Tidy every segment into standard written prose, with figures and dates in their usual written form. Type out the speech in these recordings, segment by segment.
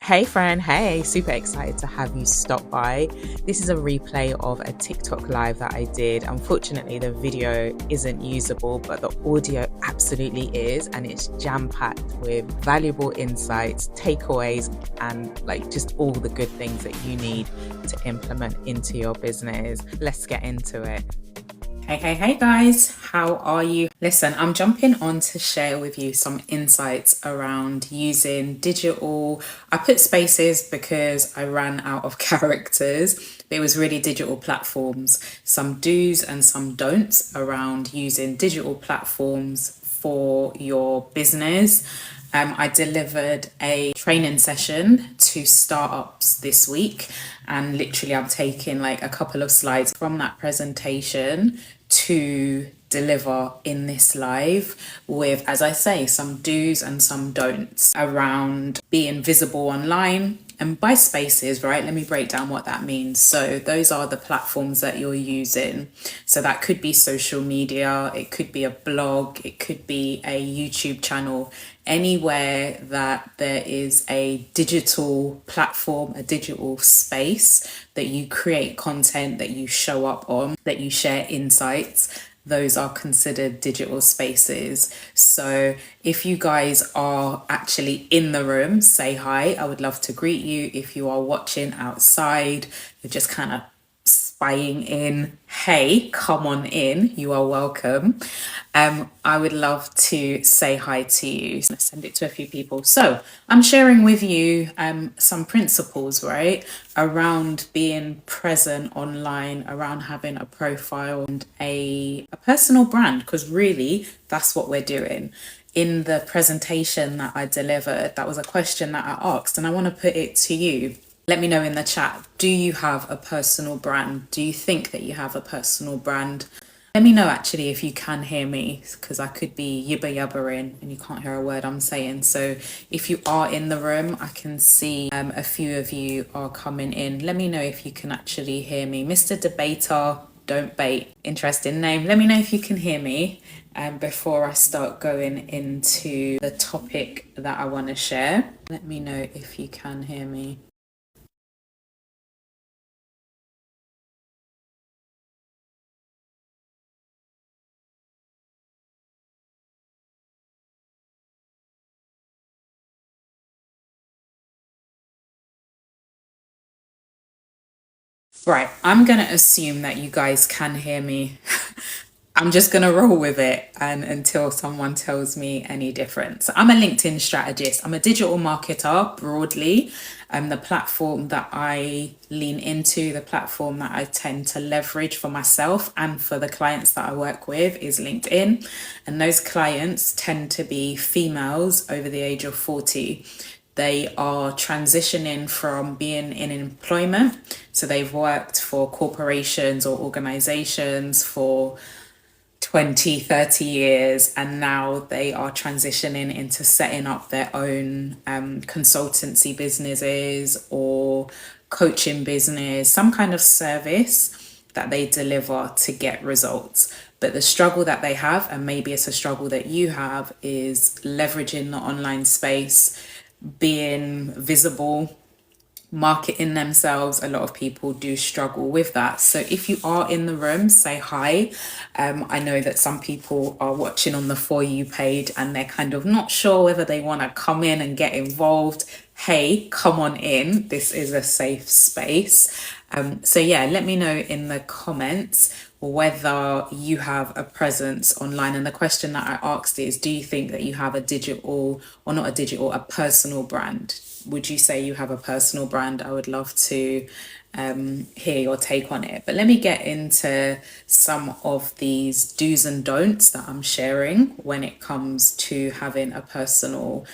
Hey friend, hey, super excited to have you stop by. This is a replay of a TikTok live that I did. Unfortunately, the video isn't usable, but the audio absolutely is, and it's jam-packed with valuable insights, takeaways, and like just all the good things that you need to implement into your business. Let's get into it. Hey guys, how are you? Listen, I'm jumping on to share with you some insights around using digital. I put spaces because I ran out of characters. It was really digital platforms, some do's and some don'ts around using digital platforms for your business. I delivered a training session to startups this week, and literally I'm taking like a couple of slides from that presentation to deliver in this live with, as I say, some do's and some don'ts around being visible online. And by spaces, right, let me break down what that means. So those are the platforms that you're using. So that could be social media, it could be a blog, it could be a YouTube channel, anywhere that there is a digital platform, a digital space that you create content, that you show up on, that you share insights. Those are considered digital spaces. So if you guys are actually in the room, say hi. I would love to greet you. If you are watching outside, you're just kind of spying in, hey, come on in, you are welcome. I would love to say hi to you. Send it to a few people. So I'm sharing with you some principles, right, around being present online, around having a profile and a personal brand, because really that's what we're doing. In the presentation that I delivered, that was a question that I asked, and I want to put it to you. Let me know in the chat, do you have a personal brand? Do you think that you have a personal brand? Let me know actually if you can hear me, because I could be yibba yabbering and you can't hear a word I'm saying. So if you are in the room, I can see a few of you are coming in. Let me know if you can actually hear me. Mr. Debater, don't bait, interesting name. Let me know if you can hear me before I start going into the topic that I want to share. Let me know if you can hear me. Right, I'm going to assume that you guys can hear me. I'm just going to roll with it and until someone tells me any different. So I'm a LinkedIn strategist. I'm a digital marketer broadly. The platform that I lean into, the platform that I tend to leverage for myself and for the clients that I work with is LinkedIn. And those clients tend to be females over the age of 40. They are transitioning from being in employment. So they've worked for corporations or organizations for 20, 30 years, and now they are transitioning into setting up their own consultancy businesses or coaching business, some kind of service that they deliver to get results. But the struggle that they have, and maybe it's a struggle that you have, is leveraging the online space, being visible, marketing themselves. A lot of people do struggle with that. So if you are in the room, say hi. I know that some people are watching on the For You page and they're kind of not sure whether they want to come in and get involved. Hey, come on in. This is a safe space. So yeah, let me know in the comments whether you have a presence online. And the question that I asked is, do you think that you have a digital, or not a digital, a personal brand? Would you say you have a personal brand? I would love to hear your take on it. But let me get into some of these do's and don'ts that I'm sharing when it comes to having a personal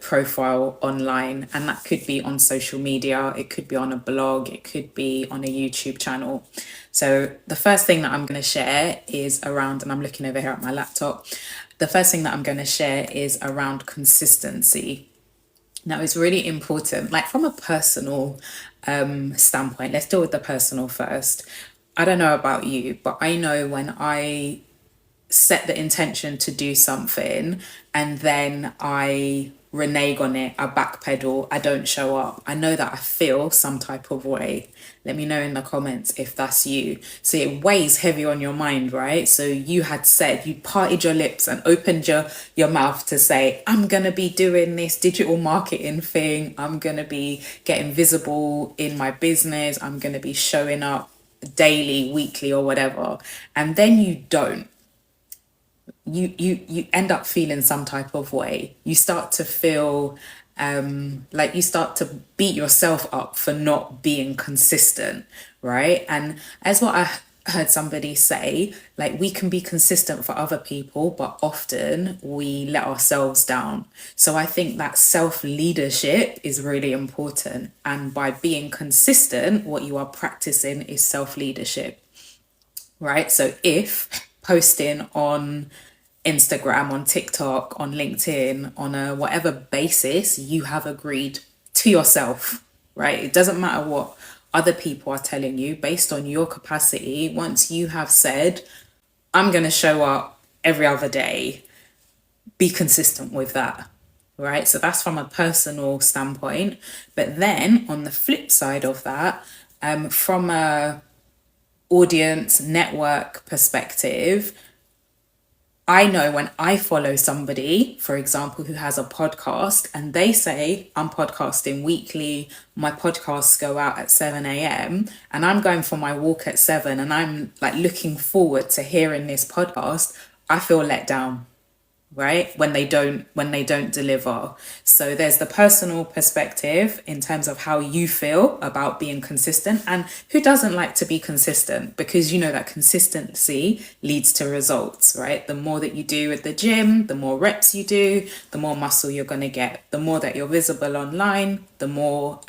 profile online. And that could be on social media, it could be on a blog, it could be on a YouTube channel. So the first thing that I'm going to share is around, and I'm looking over here at my laptop, the first thing that I'm going to share is around consistency. Now, it's really important, like from a personal standpoint. Let's deal with the personal first. I don't know about you, but I know when I set the intention to do something and then I renege on it, I backpedal, I don't show up, I know that I feel some type of way. Let me know in the comments if that's you. So it weighs heavy on your mind, right? So you had said, you parted your lips and opened your mouth to say, I'm going to be doing this digital marketing thing. I'm going to be getting visible in my business. I'm going to be showing up daily, weekly, or whatever. And then you don't. You end up feeling some type of way. You start to feel like you start to beat yourself up for not being consistent, right? And as what I heard somebody say, like, we can be consistent for other people, but often we let ourselves down. So I think that self-leadership is really important, and by being consistent, what you are practicing is self-leadership, right? So if posting on Instagram, on TikTok, on LinkedIn, on a whatever basis you have agreed to yourself, right? It doesn't matter what other people are telling you, based on your capacity. Once you have said, I'm going to show up every other day, be consistent with that, right? So that's from a personal standpoint. But then on the flip side of that, from a audience network perspective, I know when I follow somebody, for example, who has a podcast and they say, I'm podcasting weekly, my podcasts go out at 7 a.m. and I'm going for my walk at 7 and I'm like looking forward to hearing this podcast, I feel let down, right? When they don't deliver. So there's the personal perspective in terms of how you feel about being consistent, and who doesn't like to be consistent, because you know that consistency leads to results, right? The more that you do at the gym, the more reps you do, the more muscle you're going to get. The more that you're visible online, the more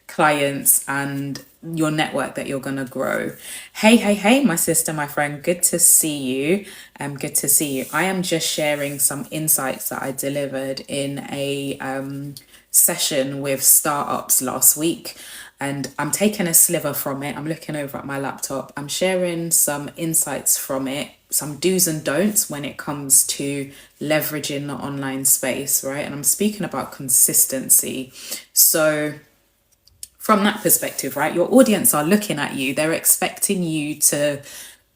clients and your network that you're going to grow. Hey, my sister, my friend, good to see you. Good to see you. I am just sharing some insights that I delivered in a session with startups last week, and I'm taking a sliver from it. I'm looking over at my laptop. I'm sharing some insights from it, some do's and don'ts when it comes to leveraging the online space, right? And I'm speaking about consistency. So from that perspective, right, your audience are looking at you, they're expecting you to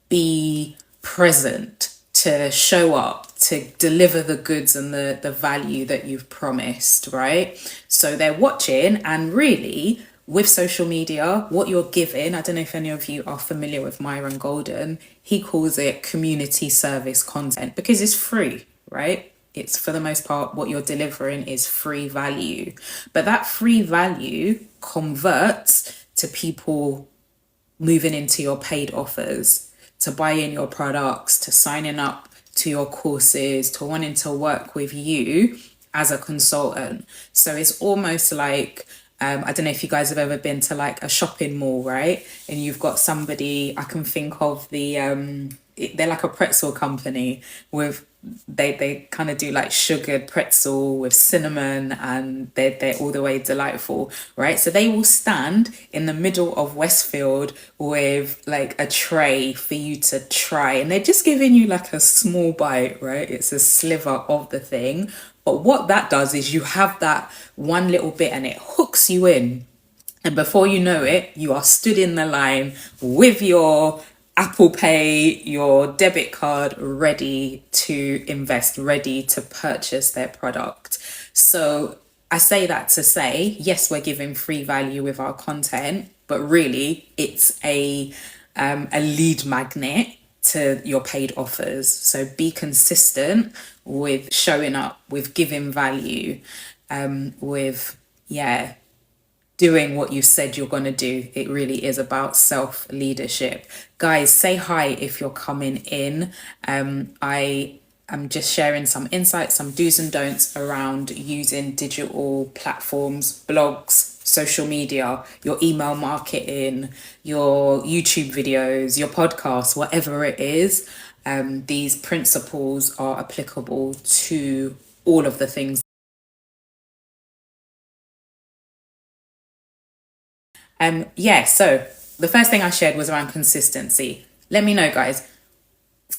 be present, to show up, to deliver the goods and the value that you've promised, right? So they're watching, and really with social media, what you're giving, I don't know if any of you are familiar with Myron Golden, he calls it community service content, because it's free, right? It's, for the most part, what you're delivering is free value. But that free value converts to people moving into your paid offers, to buying your products, to signing up to your courses, to wanting to work with you as a consultant. So it's almost like, I don't know if you guys have ever been to like a shopping mall, right? And you've got somebody, I can think of they're like a pretzel company with, they kind of do like sugared pretzel with cinnamon, and they're all the way delightful, right? So they will stand in the middle of Westfield with like a tray for you to try, and they're just giving you like a small bite, right? It's a sliver of the thing, but what that does is you have that one little bit and it hooks you in, and before you know it, you are stood in the line with your Apple Pay, your debit card, ready to invest, ready to purchase their product. So I say that to say, yes, we're giving free value with our content, but really it's a lead magnet to your paid offers. So be consistent with showing up, with giving value, with, yeah, doing what you said you're going to do. It really is about self-leadership. Guys, say hi if you're coming in. I am just sharing some insights, some do's and don'ts around using digital platforms, blogs, social media, your email marketing, your YouTube videos, your podcasts, whatever it is. These principles are applicable to all of the things. So the first thing I shared was around consistency. Let me know, guys,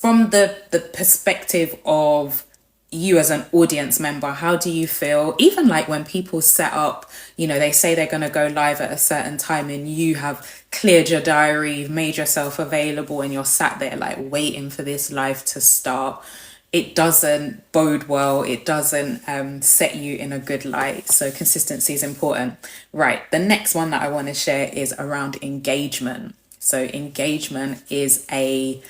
from the perspective of you as an audience member, how do you feel? Even like when people set up, they say they're going to go live at a certain time and you have cleared your diary, you've made yourself available, and you're sat there like waiting for this live to start. It doesn't bode well. It doesn't set you in a good light. So consistency is important. Right. The next one that I want to share is around engagement. So engagement is a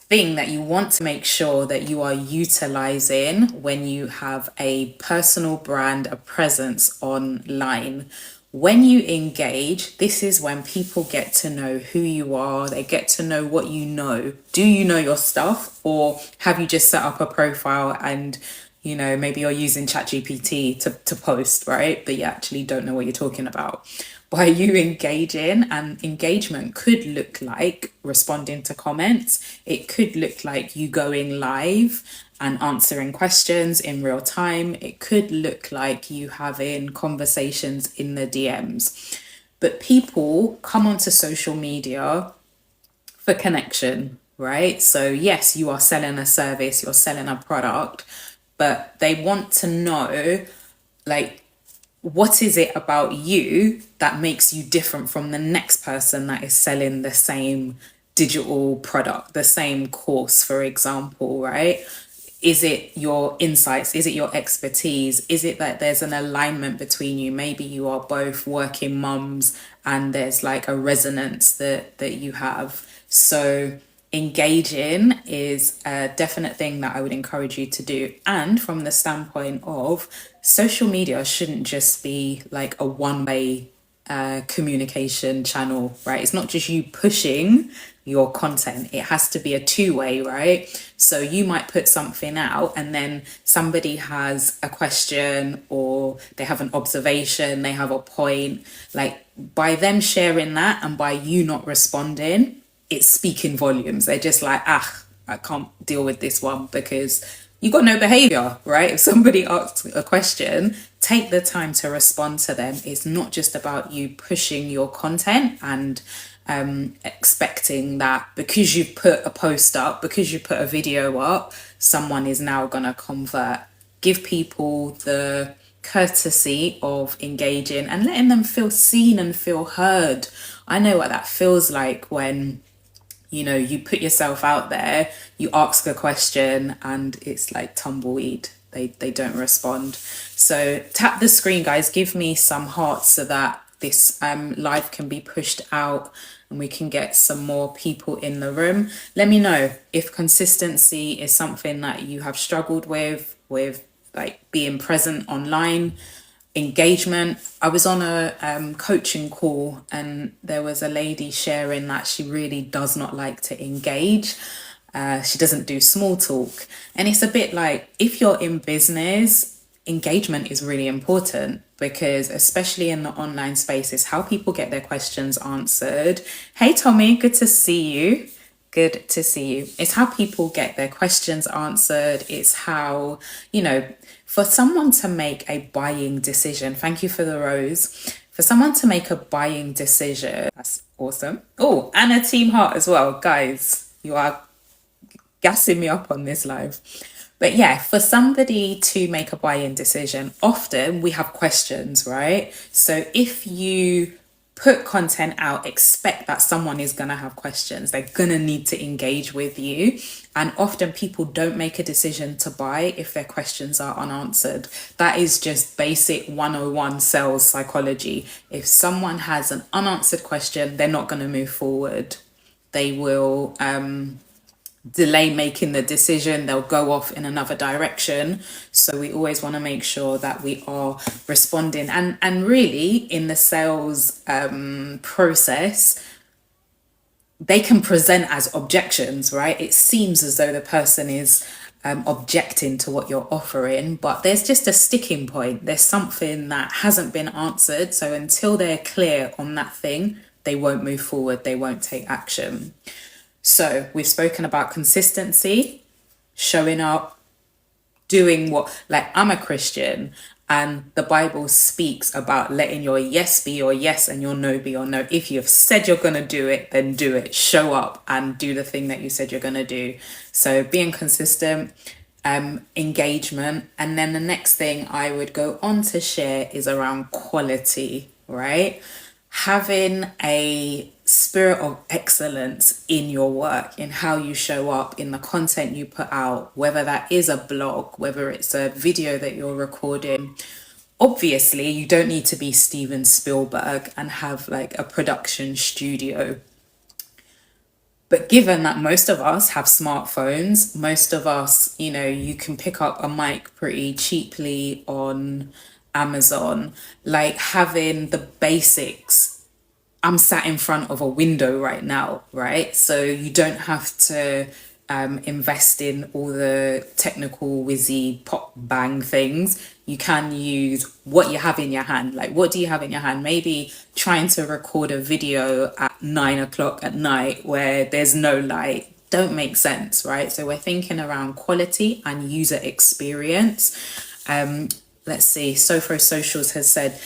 thing that you want to make sure that you are utilizing when you have a personal brand, a presence online. When you engage, this is when people get to know who you are, they get to know what you know. Do you know your stuff, or have you just set up a profile and maybe you're using ChatGPT to post, right? But you actually don't know what you're talking about. By you engaging, and engagement could look like responding to comments. It could look like you going live and answering questions in real time. It could look like you having conversations in the DMs. But people come onto social media for connection, right? So yes, you are selling a service, you're selling a product, but they want to know, like, what is it about you that makes you different from the next person that is selling the same digital product, the same course, for example, right? Is it your insights? Is it your expertise? Is it that there's an alignment between you? Maybe you are both working mums and there's like a resonance that you have. So engaging is a definite thing that I would encourage you to do. And from the standpoint of social media shouldn't just be like a one-way communication channel, right? It's not just you pushing your content. It has to be a two-way, right? So you might put something out and then somebody has a question or they have an observation, they have a point. Like by them sharing that and by you not responding, it's speaking volumes. They're just like, I can't deal with this one because you got no behavior, right? If somebody asks a question, take the time to respond to them. It's not just about you pushing your content and expecting that because you've put a post up, because you put a video up, someone is now going to convert. Give people the courtesy of engaging and letting them feel seen and feel heard. I know what that feels like when you put yourself out there, you ask a question and it's like tumbleweed. They don't respond. So tap the screen, guys. Give me some hearts so that this live can be pushed out and we can get some more people in the room. Let me know if consistency is something that you have struggled with like being present online. Engagement. I was on a coaching call and there was a lady sharing that she really does not like to engage. She doesn't do small talk. And it's a bit like, if you're in business, engagement is really important because especially in the online space is how people get their questions answered. Hey Tommy, good to see you. Good to see you. It's how people get their questions answered. It's how, for someone to make a buying decision, thank you for the rose. For someone to make a buying decision, that's awesome. Oh, and a team heart as well. Guys, you are gassing me up on this live. But yeah, for somebody to make a buying decision, often we have questions, right? So if you put content out, expect that someone is going to have questions. They're going to need to engage with you. And often people don't make a decision to buy if their questions are unanswered. That is just basic 101 sales psychology. If someone has an unanswered question, they're not going to move forward. They will delay making the decision. They'll go off in another direction. So we always want to make sure that we are responding and really in the sales process, they can present as objections, right? It seems as though the person is objecting to what you're offering, but there's just a sticking point. There's something that hasn't been answered. So until they're clear on that thing, they won't move forward. They won't take action. So we've spoken about consistency, showing up, doing what, like I'm a Christian And the Bible speaks about letting your yes be your yes and your no be your no. If you've said you're going to do it, then do it. Show up and do the thing that you said you're going to do. So being consistent, engagement. And then the next thing I would go on to share is around quality, right? Having a spirit of excellence in your work, in how you show up, in the content you put out, whether that is a blog, whether it's a video that you're recording. Obviously, you don't need to be Steven Spielberg and have like a production studio. But given that most of us have smartphones, most of us, you can pick up a mic pretty cheaply on Amazon, like having the basics. I'm sat in front of a window right now, right? So you don't have to invest in all the technical whizzy pop bang things. You can use what you have in your hand. Like, what do you have in your hand? Maybe trying to record a video at 9 o'clock at night where there's no light don't make sense, right? So we're thinking around quality and user experience. Let's see, Sofro Socials has said,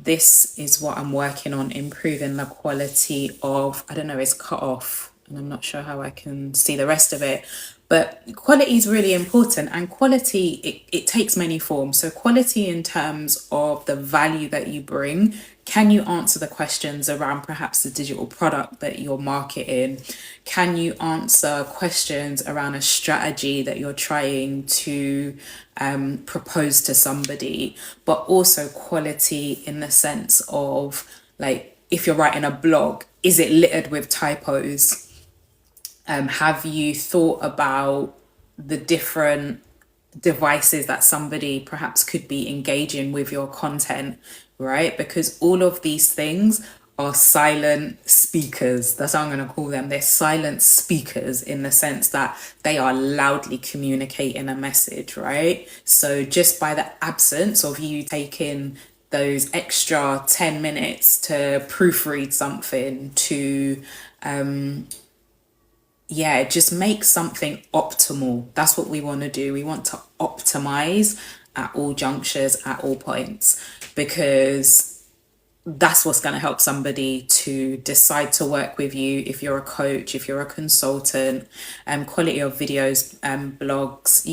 this is what I'm working on, improving the quality of, I don't know, it's cut off and I'm not sure how I can see the rest of it. But quality is really important, and quality, it takes many forms. So quality in terms of the value that you bring. Can you answer the questions around perhaps the digital product that you're marketing? Can you answer questions around a strategy that you're trying to propose to somebody? But also quality in the sense of, like, if you're writing a blog, is it littered with typos? Have you thought about the different devices that somebody perhaps could be engaging with your content, right? Because all of these things are silent speakers. That's how I'm going to call them. They're silent speakers in the sense that they are loudly communicating a message, right? So just by the absence of you taking those extra 10 minutes to proofread something, to just make something optimal. That's what we want to do. We want to optimize at all junctures, at all points, because that's what's going to help somebody to decide to work with you. If you're a coach, if you're a consultant, quality of videos, blogs,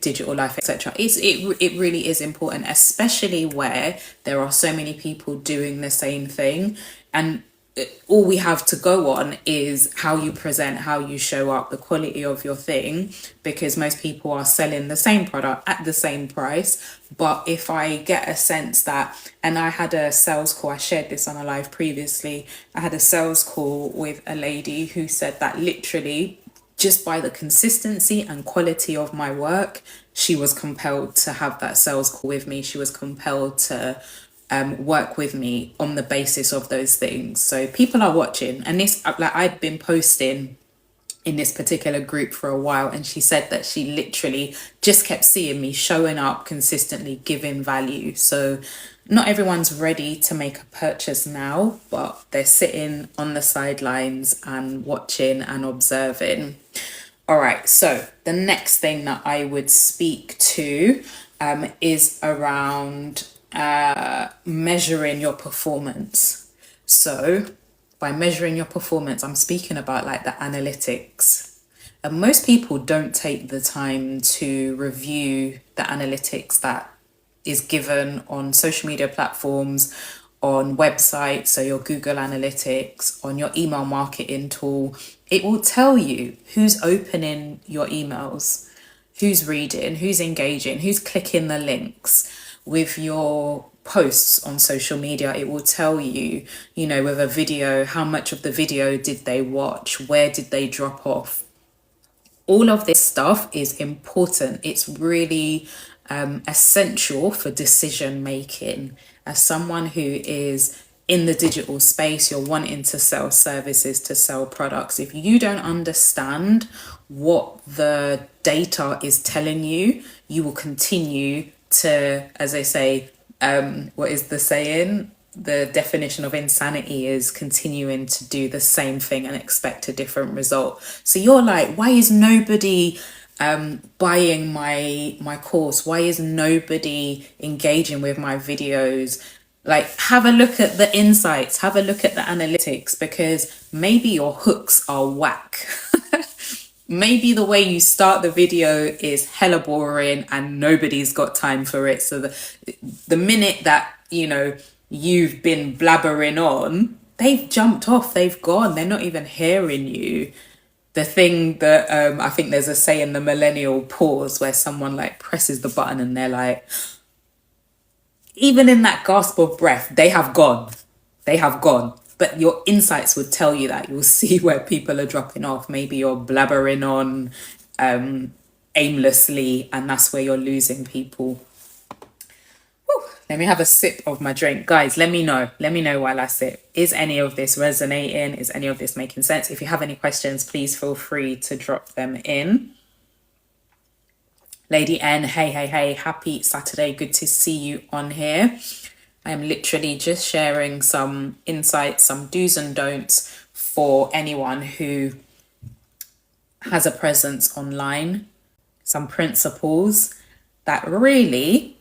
digital life, etc. It really is important, especially where there are so many people doing the same thing, and all we have to go on is how you present, how you show up, the quality of your thing, because most people are selling the same product at the same price. But if I get a sense that, and I had a sales call, I shared this on a live previously, I had a sales call with a lady who said that literally just by the consistency and quality of my work, she was compelled to have that sales call with me. She was compelled to work with me on the basis of those things. So people are watching, and this, like, I'd been posting in this particular group for a while, and she said that she literally just kept seeing me showing up consistently, giving value. So not everyone's ready to make a purchase now, but they're sitting on the sidelines and watching and observing. All right, so the next thing that I would speak to is around measuring your performance. So by measuring your performance, I'm speaking about like the analytics. And most people don't take the time to review the analytics that is given on social media platforms, on websites, so your Google Analytics, on your email marketing tool. It will tell you who's opening your emails, who's reading, who's engaging, who's clicking the links. With your posts on social media, it will tell you, with a video, how much of the video did they watch, where did they drop off. All of this stuff is important. It's really essential for decision making. As someone who is in the digital space, you're wanting to sell services, to sell products. If you don't understand what the data is telling you, you will continue to, as I say, what is the saying? The definition of insanity is continuing to do the same thing and expect a different result. So you're like, why is nobody buying my course? Why is nobody engaging with my videos? Like, have a look at the insights, have a look at the analytics, because maybe your hooks are whack. Maybe the way you start the video is hella boring and nobody's got time for it. So the minute that, you know, you've been blabbering on, they've jumped off, they've gone, they're not even hearing you. The thing that I think there's a say in the millennial pause where someone like presses the button and they're like, even in that gasp of breath, they have gone. They have gone. But your insights would tell you that. You'll see where people are dropping off. Maybe you're blabbering on aimlessly, and that's where you're losing people. Whew. Let me have a sip of my drink. Guys, let me know. Let me know while I sip. Is any of this resonating? Is any of this making sense? If you have any questions, please feel free to drop them in. Lady N, hey, happy Saturday. Good to see you on here. I am literally just sharing some insights, some do's and don'ts for anyone who has a presence online, some principles that really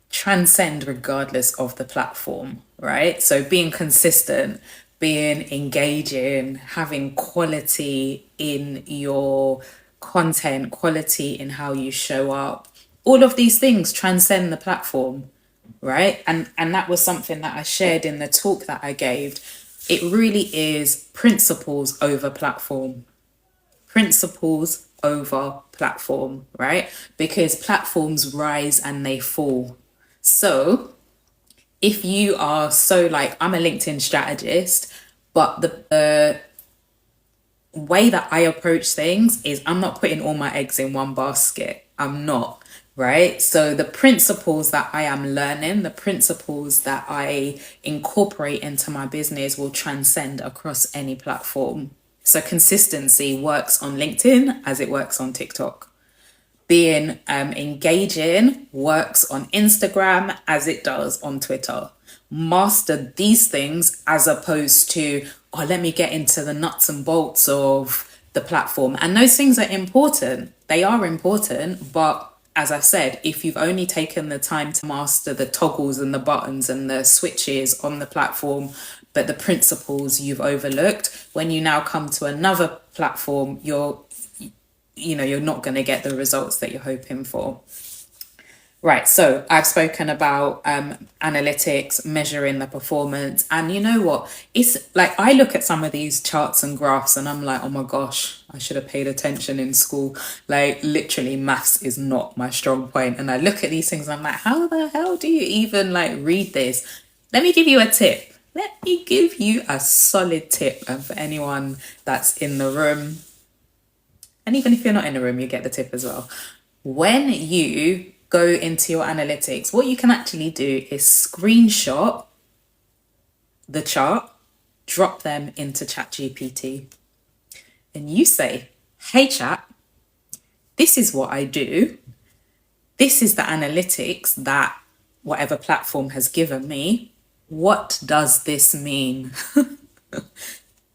transcend regardless of the platform, right? So being consistent, being engaging, having quality in your content, quality in how you show up, all of these things transcend the platform, right? And that was something that I shared in the talk that I gave. It really is principles over platform. Principles over platform, right? Because platforms rise and they fall. So if you are like, I'm a LinkedIn strategist, but the way that I approach things is I'm not putting all my eggs in one basket. I'm not, right? So the principles that I am learning, the principles that I incorporate into my business will transcend across any platform. So consistency works on LinkedIn as it works on TikTok. Being engaging works on Instagram as it does on Twitter. Master these things as opposed to, oh, let me get into the nuts and bolts of the platform. And those things are important. They are important. But as I said, if you've only taken the time to master the toggles and the buttons and the switches on the platform, but the principles you've overlooked, when you now come to another platform, you're not going to get the results that you're hoping for. Right, so I've spoken about analytics, measuring the performance, and you know what? It's like I look at some of these charts and graphs and I'm like, oh my gosh, I should have paid attention in school. Like literally maths is not my strong point. And I look at these things and I'm like, how the hell do you even like read this? Let me give you a tip. Let me give you a solid tip. And for anyone that's in the room, and even if you're not in the room, you get the tip as well. When you go into your analytics, what you can actually do is screenshot the chart, drop them into ChatGPT, and you say, hey chat, this is what I do. This is the analytics that whatever platform has given me. What does this mean?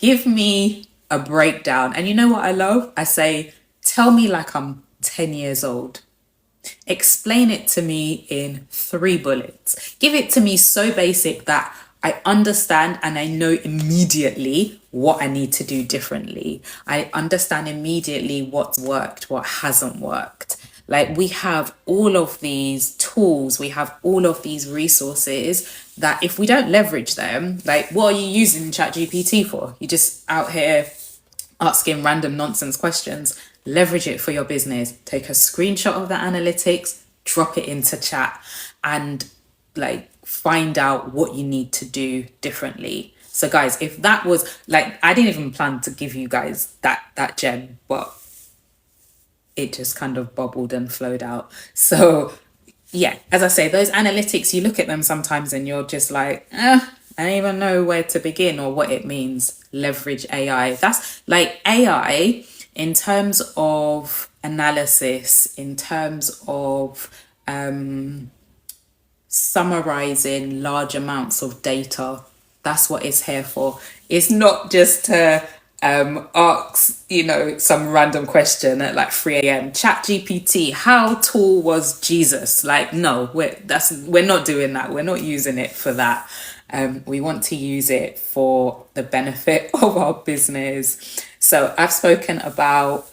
Give me a breakdown. And you know what I love? I say, tell me like I'm 10 years old. Explain it to me in 3 bullets. Give it to me so basic that I understand and I know immediately what I need to do differently. I understand immediately what's worked, what hasn't worked. Like we have all of these tools, we have all of these resources that if we don't leverage them, like what are you using ChatGPT for? You're just out here asking random nonsense questions. Leverage it for your business. Take a screenshot of the analytics, drop it into chat, and like find out what you need to do differently. So guys, if that was like, I didn't even plan to give you guys that gem, but it just kind of bubbled and flowed out. So yeah, as I say, those analytics, you look at them sometimes and you're just like, I don't even know where to begin or what it means. Leverage AI. That's like AI in terms of analysis, in terms of summarizing large amounts of data. That's what it's here for. It's not just to asks, some random question at like 3 a.m. Chat GPT, how tall was Jesus? Like, no, we're not doing that. We're not using it for that. We want to use it for the benefit of our business. So I've spoken about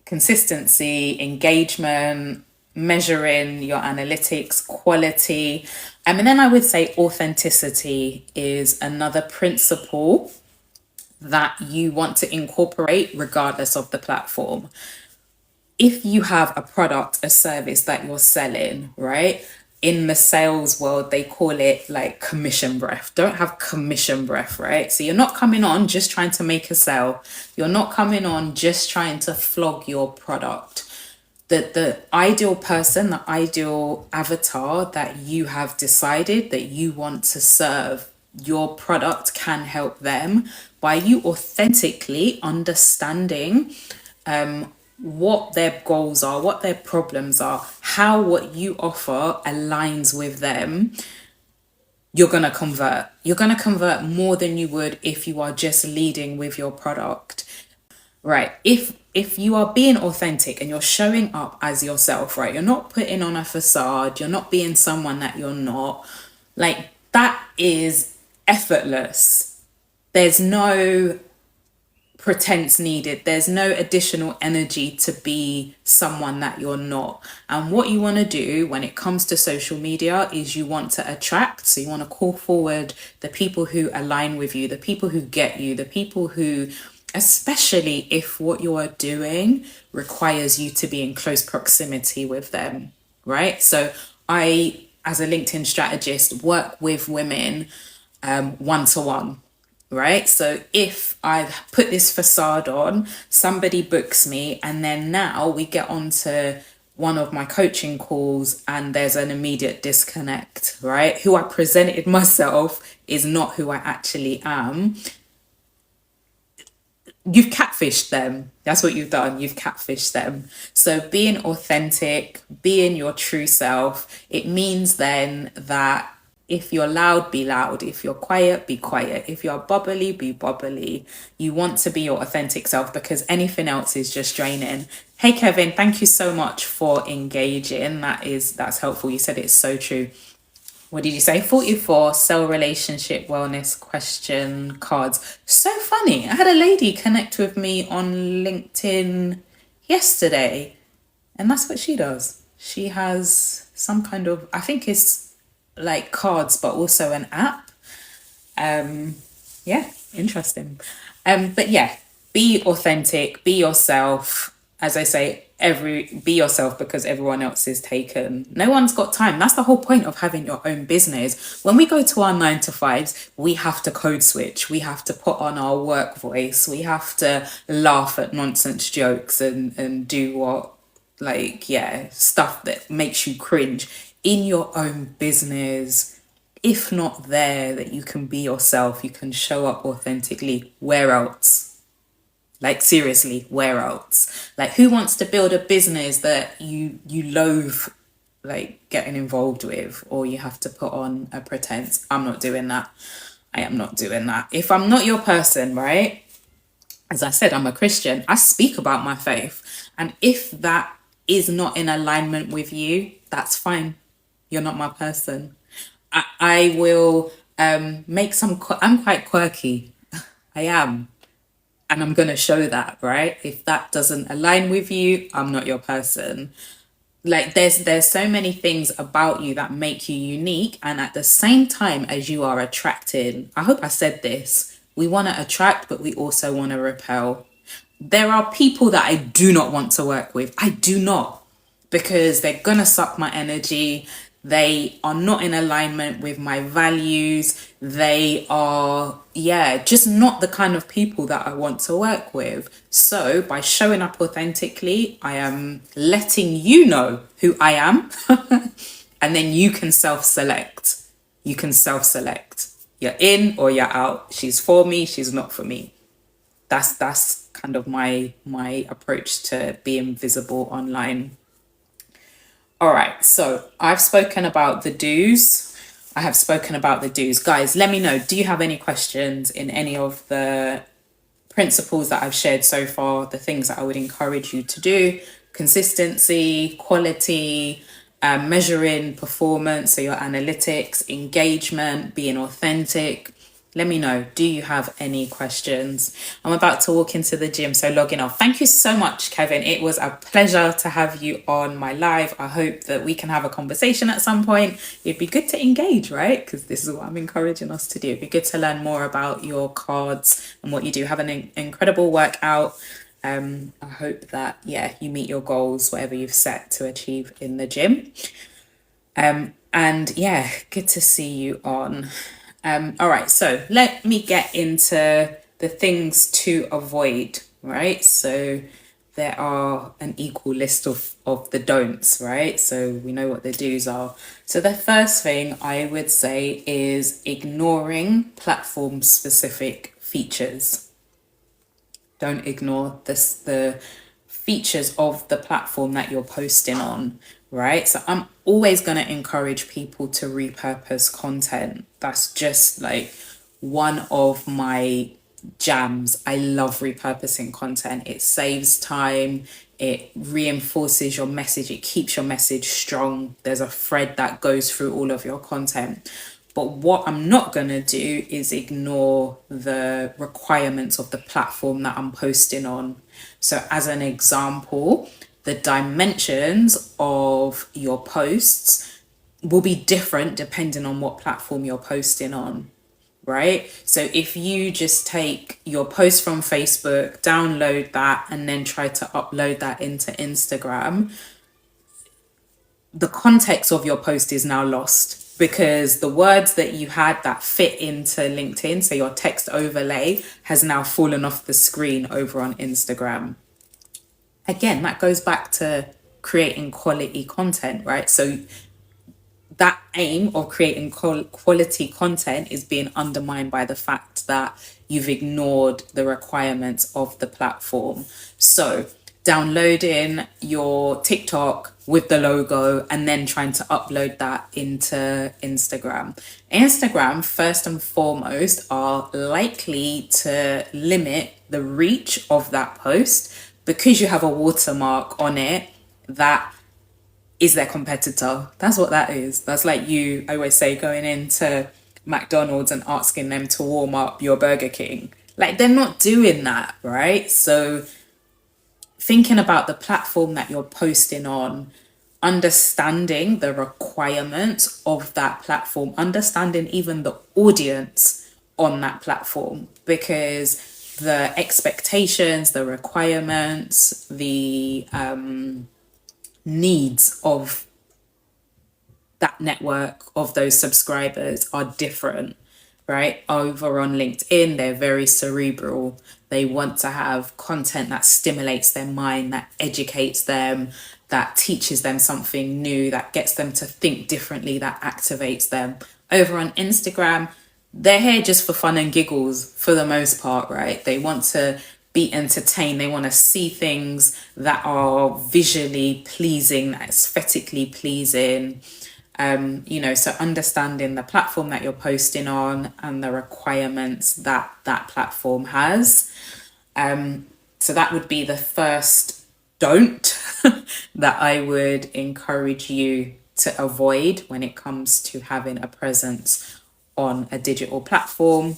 consistency, engagement, measuring your analytics, quality. And then I would say authenticity is another principle that you want to incorporate regardless of the platform. If you have a product, a service that you're selling, right? In the sales world, they call it like commission breath. Don't have commission breath, right? So you're not coming on just trying to make a sale. You're not coming on just trying to flog your product. The ideal person, the ideal avatar that you have decided that you want to serve, your product can help them by you authentically understanding what their goals are, what their problems are, how what you offer aligns with them. You're going to convert. You're going to convert more than you would if you are just leading with your product. Right. If you are being authentic and you're showing up as yourself, right? You're not putting on a facade, you're not being someone that you're not. Like, that is effortless. There's no pretense needed. There's no additional energy to be someone that you're not. And what you want to do when it comes to social media is you want to attract. So you want to call forward the people who align with you, the people who get you, the people who, especially if what you are doing requires you to be in close proximity with them, right? So I, as a LinkedIn strategist, work with women one-to-one. Right. So if I put this facade on, somebody books me, and then now we get onto one of my coaching calls and there's an immediate disconnect, right? Who I presented myself is not who I actually am. You've catfished them. That's what you've done. You've catfished them. So being authentic, being your true self, it means then that if you're loud, be loud. If you're quiet, be quiet. If you're bubbly, be bubbly. You want to be your authentic self because anything else is just draining. Hey, Kevin, thank you so much for engaging. That's helpful. You said it's so true. What did you say? 44 sell relationship wellness question cards. So funny. I had a lady connect with me on LinkedIn yesterday, and that's what she does. She has some kind of, I think it's like cards, but also an app. Yeah, interesting. But yeah, be authentic, be yourself. As I say, be yourself because everyone else is taken. No one's got time. That's the whole point of having your own business. When we go to our 9 to 5s, we have to code switch. We have to put on our work voice. We have to laugh at nonsense jokes and do stuff that makes you cringe. In your own business, if not there, that you can be yourself, you can show up authentically. Where else? Like, seriously, where else? Like, who wants to build a business that you loathe, like, getting involved with, or you have to put on a pretense? I'm not doing that. I am not doing that. If I'm not your person, right? As I said, I'm a Christian. I speak about my faith. And if that is not in alignment with you, that's fine. You're not my person. I will make I'm quite quirky. I am. And I'm going to show that, right? If that doesn't align with you, I'm not your person. Like, there's so many things about you that make you unique. And at the same time as you are attracting, I hope I said this, we want to attract, but we also want to repel. There are people that I do not want to work with. I do not, because they're going to suck my energy. They are not in alignment with my values. They are, just not the kind of people that I want to work with. So by showing up authentically, I am letting you know who I am. And then you can self-select. You can self-select. You're in or you're out. She's for me, she's not for me. That's kind of my approach to being visible online. All right, so I've spoken about the do's. I have spoken about the do's. Guys, let me know, do you have any questions in any of the principles that I've shared so far, the things that I would encourage you to do: consistency, quality, measuring performance, so your analytics, engagement, being authentic. Let me know. Do you have any questions? I'm about to walk into the gym, so logging off. Thank you so much, Kevin. It was a pleasure to have you on my live. I hope that we can have a conversation at some point. It'd be good to engage, right? Because this is what I'm encouraging us to do. It'd be good to learn more about your cards and what you do. Have an incredible workout. I hope that, yeah, you meet your goals, whatever you've set to achieve in the gym. And yeah, good to see you on. All right, so let me get into the things to avoid, right? So there are an equal list of the don'ts, right? So we know what the do's are. So the first thing I would say is ignoring platform specific features. Don't ignore the features of the platform that you're posting on, right? So I'm always going to encourage people to repurpose content. That's just like one of my jams. I love repurposing content. It saves time, it reinforces your message, it keeps your message strong. There's a thread that goes through all of your content. But what I'm not going to do is ignore the requirements of the platform that I'm posting on. So as an example, the dimensions of your posts will be different depending on what platform you're posting on, right? So if you just take your post from Facebook, download that, and then try to upload that into Instagram, the context of your post is now lost, because the words that you had that fit into LinkedIn, so your text overlay, has now fallen off the screen over on Instagram. Again, that goes back to creating quality content, right? So that aim of creating quality content is being undermined by the fact that you've ignored the requirements of the platform. So downloading your TikTok with the logo and then trying to upload that into Instagram. Instagram, first and foremost, are likely to limit the reach of that post because you have a watermark on it that is their competitor. That's what that is. That's like you, I always say, going into McDonald's and asking them to warm up your Burger King. Like, they're not doing that, right? So thinking about the platform that you're posting on, understanding the requirements of that platform, understanding even the audience on that platform, because the expectations, the requirements, the needs of that network, of those subscribers, are different, right? Over on LinkedIn, they're very cerebral. They want to have content that stimulates their mind, that educates them, that teaches them something new, that gets them to think differently, that activates them. Over on Instagram, they're here just for fun and giggles for the most part, right? They want to be entertained. They want to see things that are visually pleasing, aesthetically pleasing. So understanding the platform that you're posting on and the requirements that that platform has. So that would be the first don't that I would encourage you to avoid when it comes to having a presence on a digital platform.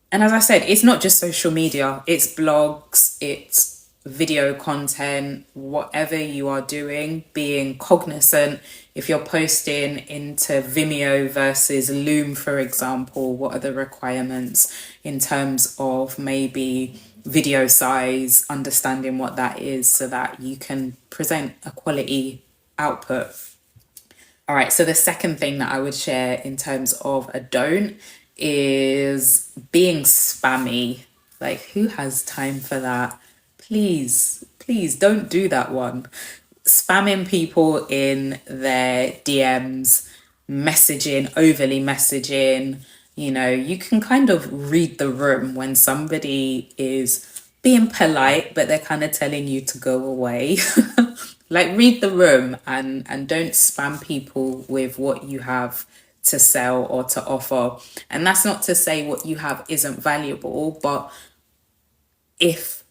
And as I said, it's not just social media, it's blogs, it's video content, whatever you are doing, being cognizant. If you're posting into Vimeo versus Loom, for example, what are the requirements in terms of maybe video size, understanding what that is so that you can present a quality output. All right, so the second thing that I would share in terms of a don't is being spammy. Like, who has time for that? Please don't do that one. Spamming people in their DMs, messaging, overly messaging. You can kind of read the room when somebody is being polite, but they're kind of telling you to go away. Like, read the room and don't spam people with what you have to sell or to offer. And that's not to say what you have isn't valuable, but if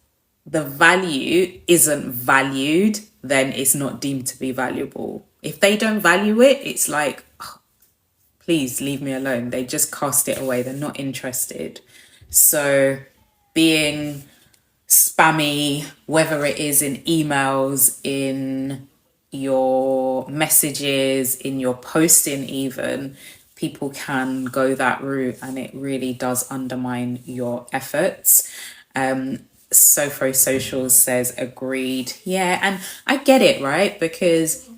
the value isn't valued, then it's not deemed to be valuable. If they don't value it, it's like, oh, please leave me alone. They just cast it away. They're not interested. So being spammy, whether it is in emails, in your messages, in your posting even, people can go that route and it really does undermine your efforts. Sofro Socials says agreed. Yeah, and I get it, right? Because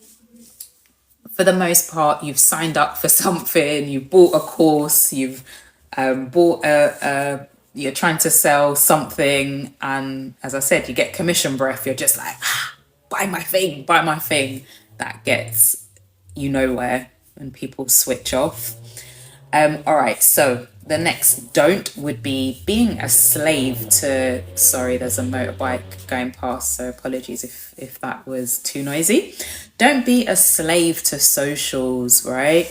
for the most part, you've signed up for something, you've bought a course, you've bought you're trying to sell something, and as I said, you get commission breath. You're just like, buy my thing, buy my thing. That gets you nowhere when people switch off. All right, so the next don't would be being a slave to, sorry, there's a motorbike going past, so apologies if that was too noisy. Don't be a slave to socials, right?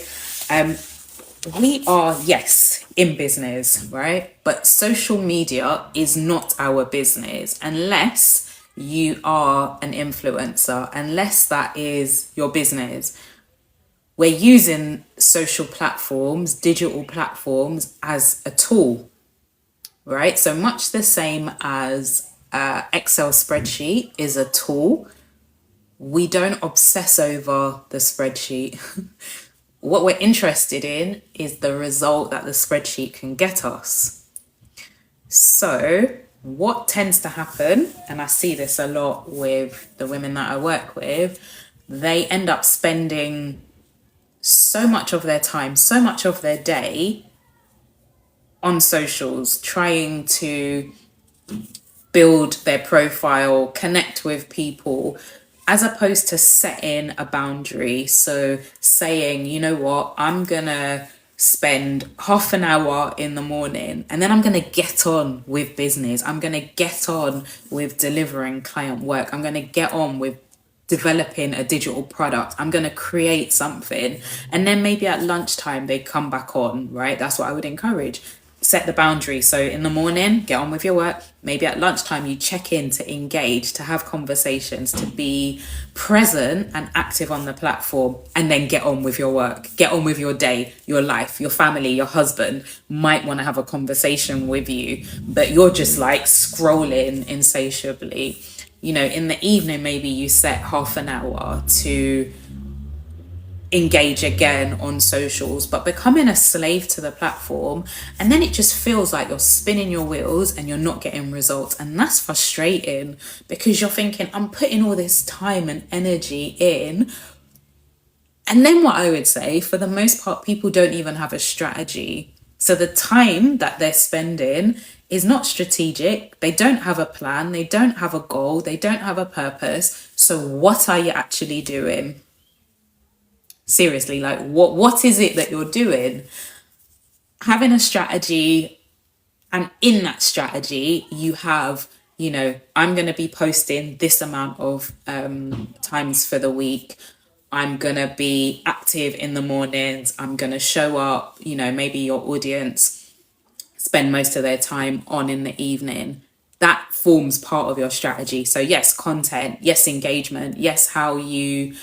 We are, yes, in business, right? But social media is not our business unless you are an influencer, unless that is your business. We're using social platforms, digital platforms as a tool, right? So much the same as Excel spreadsheet is a tool. We don't obsess over the spreadsheet. What we're interested in is the result that the spreadsheet can get us. So what tends to happen, and I see this a lot with the women that I work with, they end up spending so much of their time, so much of their day on socials, trying to build their profile, connect with people, as opposed to setting a boundary. So saying, you know what, I'm gonna spend half an hour in the morning and then I'm gonna get on with business. I'm gonna get on with delivering client work. I'm gonna get on with developing a digital product. I'm going to create something. And then maybe at lunchtime they come back on, right? That's what I would encourage. Set the boundary. So in the morning, get on with your work. Maybe at lunchtime, you check in to engage, to have conversations, to be present and active on the platform, and then get on with your work, get on with your day, your life, your family, your husband might want to have a conversation with you, but you're just like scrolling insatiably. You know, in the evening, maybe you set half an hour to engage again on socials, but becoming a slave to the platform, and then it just feels like you're spinning your wheels and you're not getting results. And that's frustrating because you're thinking, I'm putting all this time and energy in. And then what I would say, for the most part, people don't even have a strategy. So the time that they're spending is not strategic. They don't have a plan. They don't have a goal. They don't have a purpose. So what are you actually doing? Seriously, like what is it that you're doing? Having a strategy, and in that strategy, you have, you know, I'm going to be posting this amount of times for the week. I'm going to be active in the mornings. I'm going to show up, you know, maybe your audience spend most of their time on in the evening. That forms part of your strategy. So yes, content, yes, engagement, yes, how you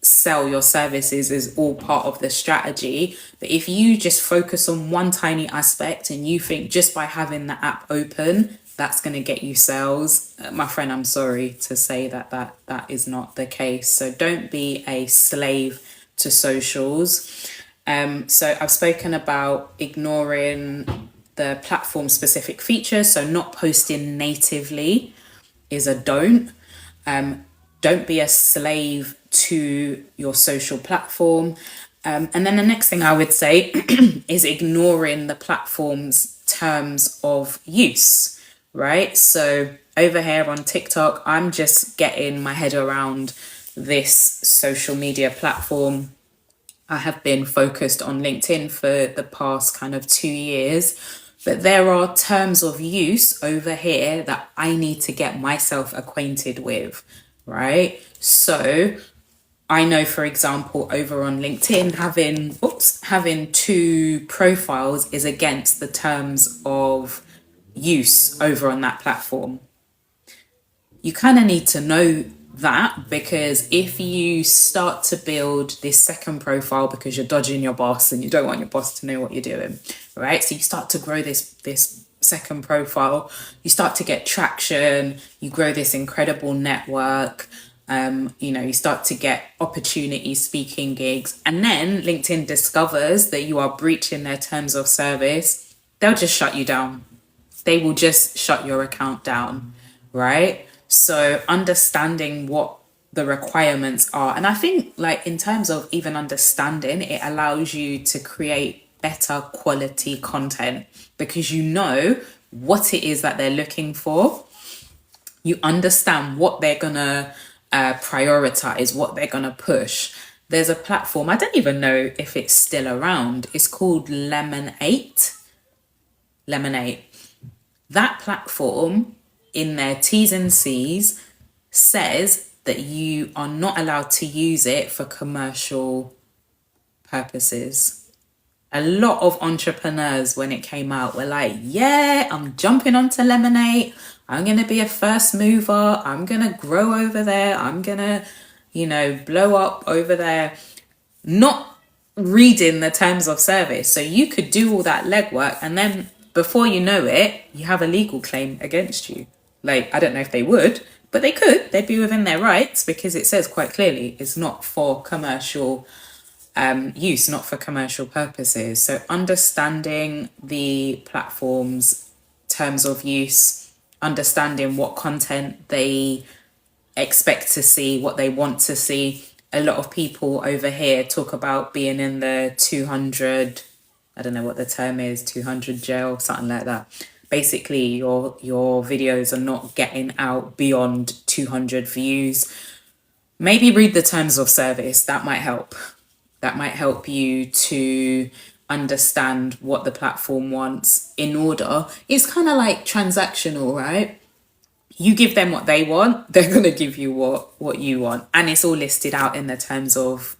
sell your services is all part of the strategy. But if you just focus on one tiny aspect and you think just by having the app open, that's going to get you sales, my friend, I'm sorry to say that is not the case. So don't be a slave to socials. So I've spoken about ignoring the platform specific features. So not posting natively is a don't. Don't be a slave to your social platform. And then the next thing I would say is ignoring the platform's terms of use, right? So over here on TikTok, I'm just getting my head around this social media platform. I have been focused on LinkedIn for the past kind of 2 years, but there are terms of use over here that I need to get myself acquainted with, right? So I know, for example, over on LinkedIn, having two profiles is against the terms of use over on that platform. You kind of need to know that, because if you start to build this second profile because you're dodging your boss and you don't want your boss to know what you're doing, right? So you start to grow this second profile, you start to get traction, you grow this incredible network. You start to get opportunities, speaking gigs, and then LinkedIn discovers that you are breaching their terms of service. They'll just shut you down. They will just shut your account down, right? So understanding what the requirements are, and I think, like, in terms of even understanding, it allows you to create better quality content because you know what it is that they're looking for. You understand what they're gonna prioritize, what they're gonna push. There's a platform, I don't even know if it's still around. It's called Lemonade. That platform, in their T's and C's, says that you are not allowed to use it for commercial purposes. A lot of entrepreneurs, when it came out, were like, yeah, I'm jumping onto Lemonade. I'm going to be a first mover. I'm going to grow over there. I'm going to, blow up over there. Not reading the terms of service. So you could do all that legwork, and then before you know it, you have a legal claim against you. Like, I don't know if they would, but they could. They'd be within their rights, because it says quite clearly it's not for commercial use, not for commercial purposes. So understanding the platform's terms of use, understanding what content they expect to see, what they want to see. A lot of people over here talk about being in the 200, I don't know what the term is, 200 jail, something like that. Basically, your videos are not getting out beyond 200 views. Maybe read the terms of service. That might help. That might help you to understand what the platform wants in order. It's kind of like transactional, right? You give them what they want, they're going to give you what you want. And it's all listed out in the terms of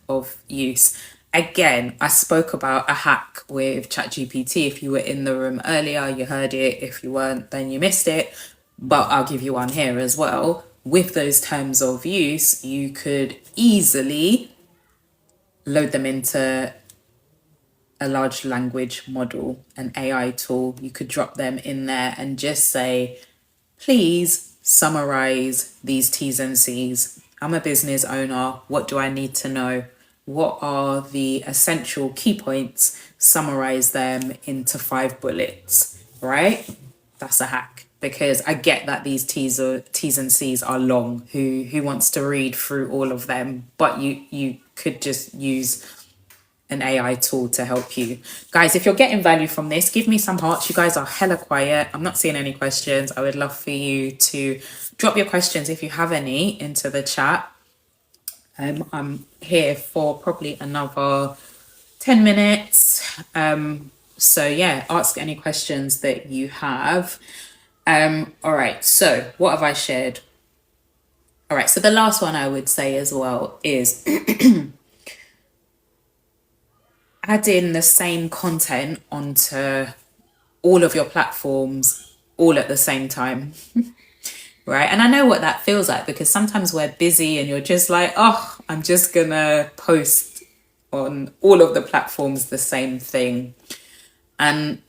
use. Again, I spoke about a hack with ChatGPT. If you were in the room earlier, you heard it. If you weren't, then you missed it. But I'll give you one here as well. With those terms of use, you could easily load them into a large language model, an AI tool. You could drop them in there and just say, please summarize these T's and C's. I'm a business owner. What do I need to know? What are the essential key points? Summarize them into 5 bullets, right? That's a hack, because I get that these T's and C's are long. Who wants to read through all of them? But you could just use an AI tool to help you. Guys, if you're getting value from this, give me some hearts. You guys are hella quiet. I'm not seeing any questions. I would love for you to drop your questions, if you have any, into the chat. I'm here for probably another 10 minutes. So yeah, ask any questions that you have. All right, so what have I shared? All right, so the last one I would say as well is add in the same content onto all of your platforms all at the same time. Right? And I know what that feels like, because sometimes we're busy and you're just like, oh, I'm just gonna post on all of the platforms the same thing. And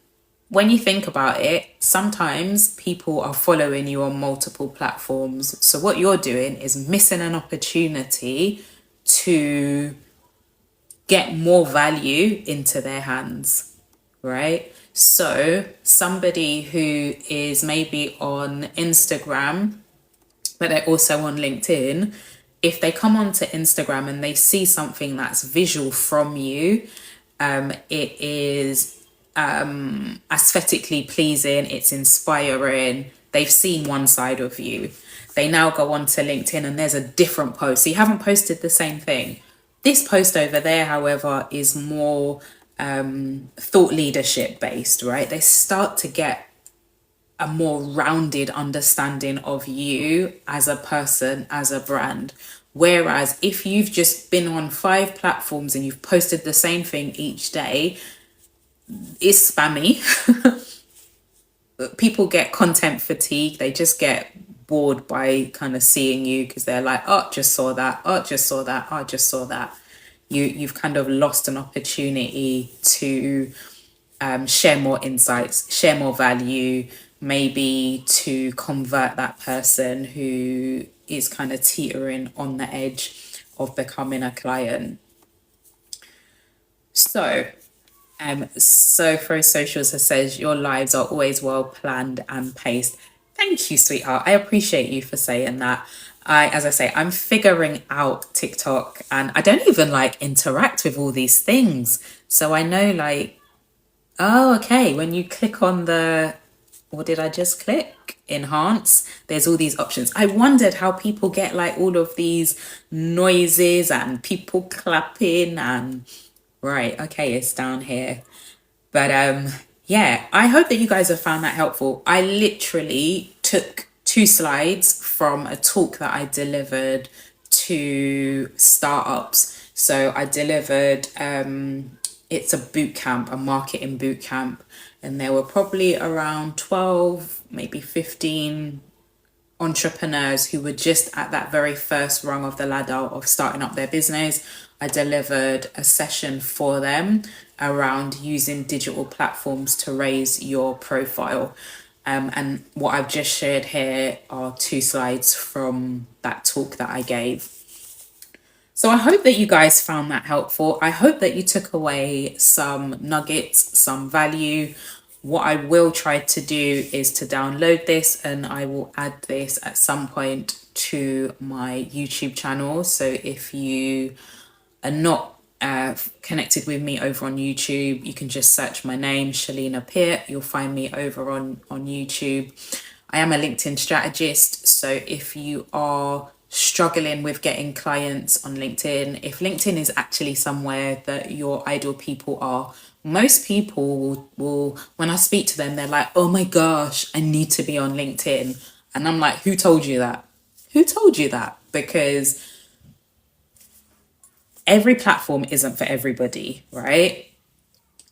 when you think about it, sometimes people are following you on multiple platforms. So what you're doing is missing an opportunity to get more value into their hands, right? So somebody who is maybe on Instagram, but they're also on LinkedIn, if they come onto Instagram and they see something that's visual from you, it is aesthetically pleasing, it's inspiring, they've seen one side of you. They now go onto LinkedIn and there's a different post. So you haven't posted the same thing. This post over there, however, is more thought leadership based, right? They start to get a more rounded understanding of you as a person, as a brand. Whereas if you've just been on 5 platforms and you've posted the same thing each day, it's spammy. People get content fatigue. They just get bored by kind of seeing you because they're like, oh, just saw that. Oh, just saw that. Oh, just saw that. You've kind of lost an opportunity to share more insights, share more value, maybe to convert that person who is kind of teetering on the edge of becoming a client. So for socials has says your lives are always well planned and paced. Thank you, sweetheart. I appreciate you for saying that. As I say, I'm figuring out TikTok and I don't even like interact with all these things. So I know like, oh, okay, when you click on the, what did I just click? Enhance, there's all these options. I wondered how people get like all of these noises and people clapping and right, okay, it's down here. But yeah, I hope that you guys have found that helpful. I literally took 2 slides from a talk that I delivered to startups. So I delivered it's a boot camp, a marketing boot camp, and there were probably around 12, maybe 15 entrepreneurs who were just at that very first rung of the ladder of starting up their business. I delivered a session for them around using digital platforms to raise your profile. And what I've just shared here are 2 slides from that talk that I gave. So I hope that you guys found that helpful. I hope that you took away some nuggets, some value. What I will try to do is to download this and I will add this at some point to my YouTube channel. So if you are not connected with me over on YouTube, you can just search my name, Shalina Peart. You'll find me over on YouTube. I am a LinkedIn strategist. So if you are struggling with getting clients on LinkedIn, if LinkedIn is actually somewhere that your ideal people are, most people will, when I speak to them, they're like, oh my gosh, I need to be on LinkedIn. And I'm like, who told you that? Who told you that? Because every platform isn't for everybody, right?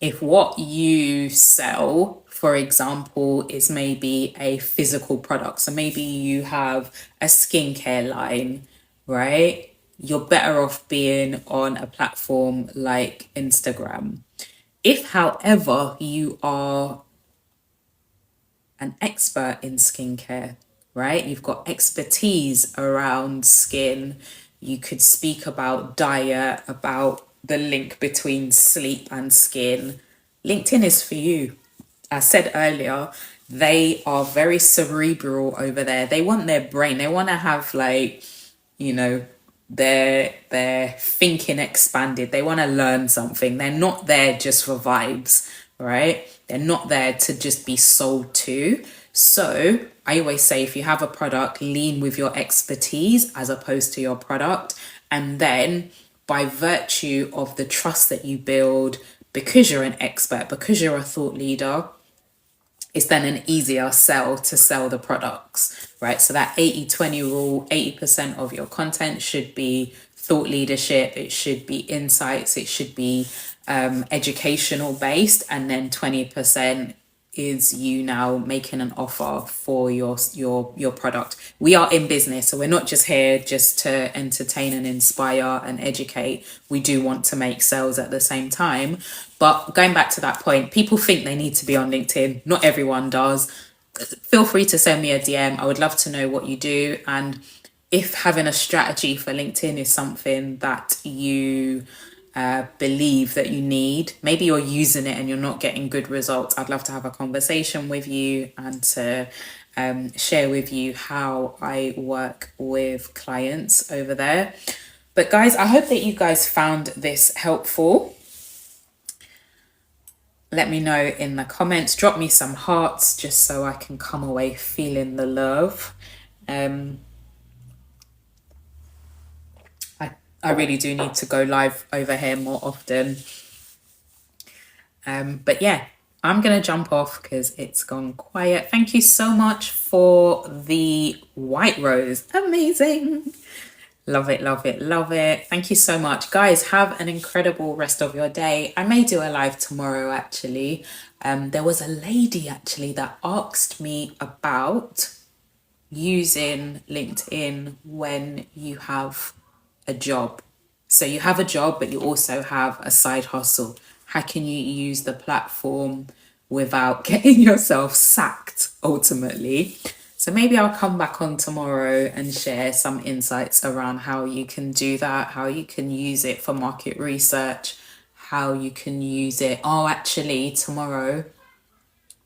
If what you sell, for example, is maybe a physical product, so maybe you have a skincare line, right? You're better off being on a platform like Instagram. If, however, you are an expert in skincare, right? You've got expertise around skin. You could speak about diet, about the link between sleep and skin. LinkedIn is for you. I said earlier, they are very cerebral over there. They want their brain. They want to have like, you know, their thinking expanded. They want to learn something. They're not there just for vibes, right? They're not there to just be sold to. So I always say, if you have a product, lean with your expertise as opposed to your product. And then by virtue of the trust that you build, because you're an expert, because you're a thought leader, it's then an easier sell to sell the products, right? So that 80-20 rule, 80% of your content should be thought leadership, it should be insights, it should be educational based, and then 20% is you now making an offer for your product. We are in business, so we're not just here just to entertain and inspire and educate. We do want to make sales at the same time. But going back to that point, people think they need to be on LinkedIn. Not everyone does. Feel free to send me a DM. I would love to know what you do. And if having a strategy for LinkedIn is something that you believe that you need, maybe you're using it and you're not getting good results, I'd love to have a conversation with you and to share with you how I work with clients over there. But guys, I hope that you guys found this helpful. Let me know in the comments, drop me some hearts just so I can come away feeling the love. I really do need to go live over here more often. But yeah, I'm going to jump off because it's gone quiet. Thank you so much for the white rose. Amazing. Love it, love it, love it. Thank you so much. Guys, have an incredible rest of your day. I may do a live tomorrow actually. There was a lady actually that asked me about using LinkedIn when you have a job. So you have a job, but you also have a side hustle. How can you use the platform without getting yourself sacked ultimately? So maybe I'll come back on tomorrow and share some insights around how you can do that, how you can use it for market research, how you can use it. Oh, actually, tomorrow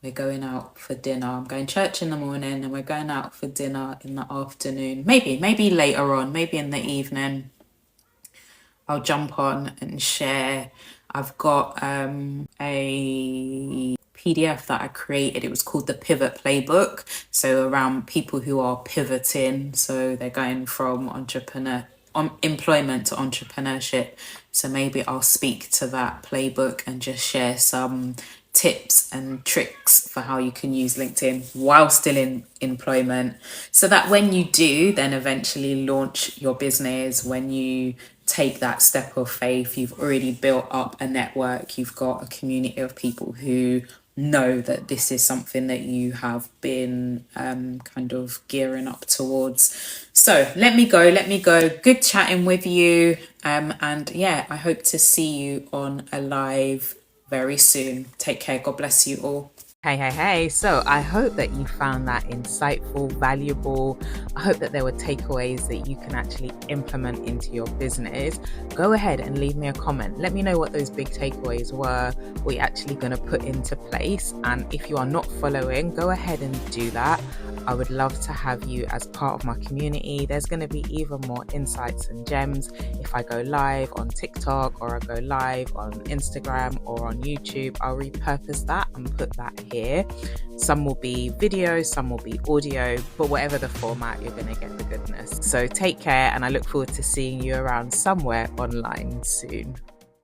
we're going out for dinner. I'm going church in the morning and we're going out for dinner in the afternoon. Maybe later on, maybe in the evening. I'll jump on and share. I've got a PDF that I created. It was called the Pivot Playbook. So around people who are pivoting. So they're going from employment to entrepreneurship. So maybe I'll speak to that playbook and just share some tips and tricks for how you can use LinkedIn while still in employment, so that when you do then eventually launch your business, when you take that step of faith, you've already built up a network, you've got a community of people who know that this is something that you have been kind of gearing up towards. So let me go. Good chatting with you. And yeah, I hope to see you on a live very soon. Take care. God bless you all. Hey. So I hope that you found that insightful, valuable. I hope that there were takeaways that you can actually implement into your business. Go ahead and leave me a comment. Let me know what those big takeaways were, what you're actually going to put into place. And if you are not following, go ahead and do that. I would love to have you as part of my community. There's going to be even more insights and gems if I go live on TikTok or I go live on Instagram or on YouTube. I'll repurpose that and put that here. Some will be video, some will be audio, but whatever the format, you're going to get the goodness. So take care, and I look forward to seeing you around somewhere online soon.